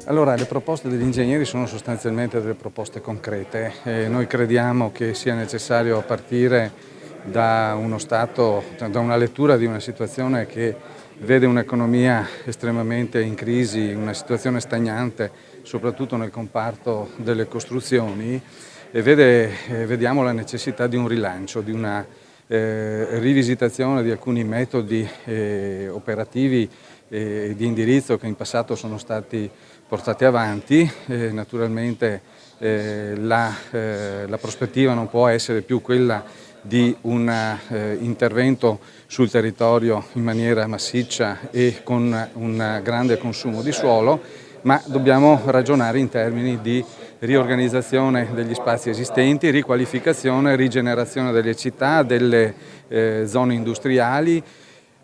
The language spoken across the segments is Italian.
Allora, le proposte degli ingegneri sono sostanzialmente delle proposte concrete. Noi crediamo che sia necessario partire da uno stato, da una lettura di una situazione che vede un'economia estremamente in crisi, una situazione stagnante, soprattutto nel comparto delle costruzioni, e vediamo la necessità di un rilancio, di una rivisitazione di alcuni metodi operativi e di indirizzo che in passato sono stati portati avanti. Naturalmente la prospettiva non può essere più quella di un intervento sul territorio in maniera massiccia e con un grande consumo di suolo, ma dobbiamo ragionare in termini di riorganizzazione degli spazi esistenti, riqualificazione, rigenerazione delle città, delle zone industriali,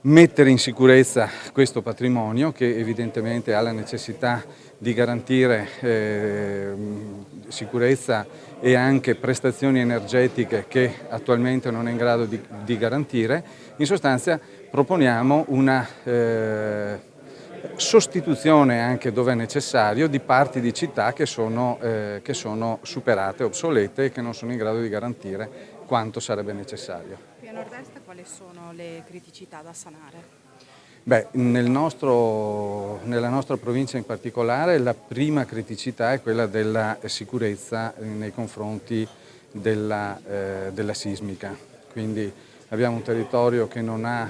mettere in sicurezza questo patrimonio che evidentemente ha la necessità di garantire sicurezza e anche prestazioni energetiche che attualmente non è in grado di garantire. In sostanza proponiamo una sostituzione, anche dove è necessario, di parti di città che sono superate, obsolete e che non sono in grado di garantire quanto sarebbe necessario. Qui a nord-est quali sono le criticità da sanare? Beh, nella nostra provincia in particolare la prima criticità è quella della sicurezza nei confronti della sismica. Quindi abbiamo un territorio che non ha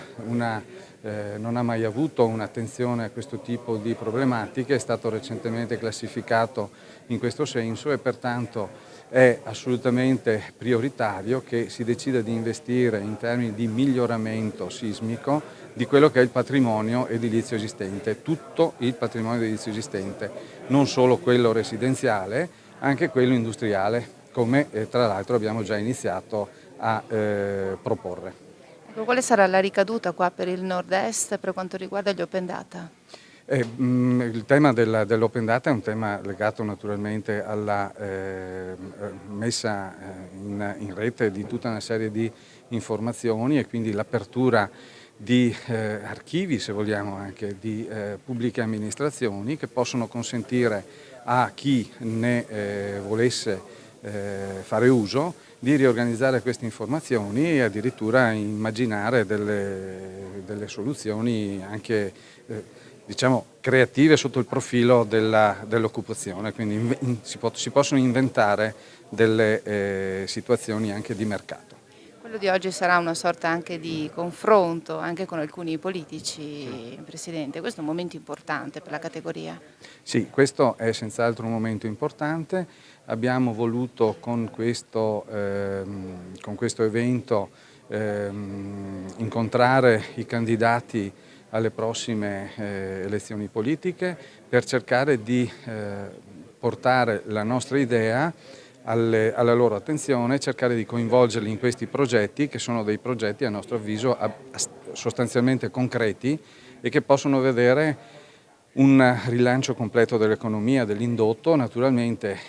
mai avuto un'attenzione a questo tipo di problematiche, è stato recentemente classificato in questo senso e pertanto è assolutamente prioritario che si decida di investire in termini di miglioramento sismico di quello che è il patrimonio edilizio esistente, tutto il patrimonio edilizio esistente, non solo quello residenziale, anche quello industriale, come tra l'altro abbiamo già iniziato a proporre. Ecco, quale sarà la ricaduta qua per il nord-est per quanto riguarda gli open data? Il tema dell'open data è un tema legato naturalmente alla messa in rete di tutta una serie di informazioni e quindi l'apertura di archivi, se vogliamo anche, di pubbliche amministrazioni che possono consentire a chi ne volesse fare uso di riorganizzare queste informazioni e addirittura immaginare delle soluzioni anche diciamo creative sotto il profilo dell'occupazione, quindi si possono inventare delle situazioni anche di mercato. Quello di oggi sarà una sorta anche di confronto anche con alcuni politici, Presidente. Questo è un momento importante per la categoria. Sì, questo è senz'altro un momento importante. Abbiamo voluto con questo evento incontrare i candidati alle prossime elezioni politiche per cercare di portare la nostra idea alla loro attenzione e cercare di coinvolgerli in questi progetti che sono dei progetti a nostro avviso sostanzialmente concreti e che possono vedere un rilancio completo dell'economia, dell'indotto, naturalmente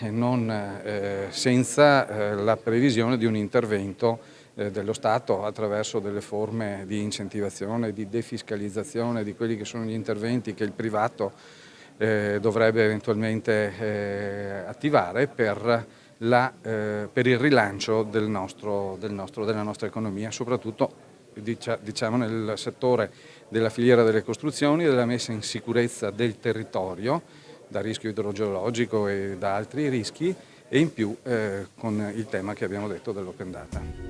senza la previsione di un intervento dello Stato attraverso delle forme di incentivazione, di defiscalizzazione di quelli che sono gli interventi che il privato dovrebbe eventualmente attivare per il rilancio della nostra economia, soprattutto diciamo nel settore della filiera delle costruzioni e della messa in sicurezza del territorio da rischio idrogeologico e da altri rischi e in più con il tema che abbiamo detto dell'open data.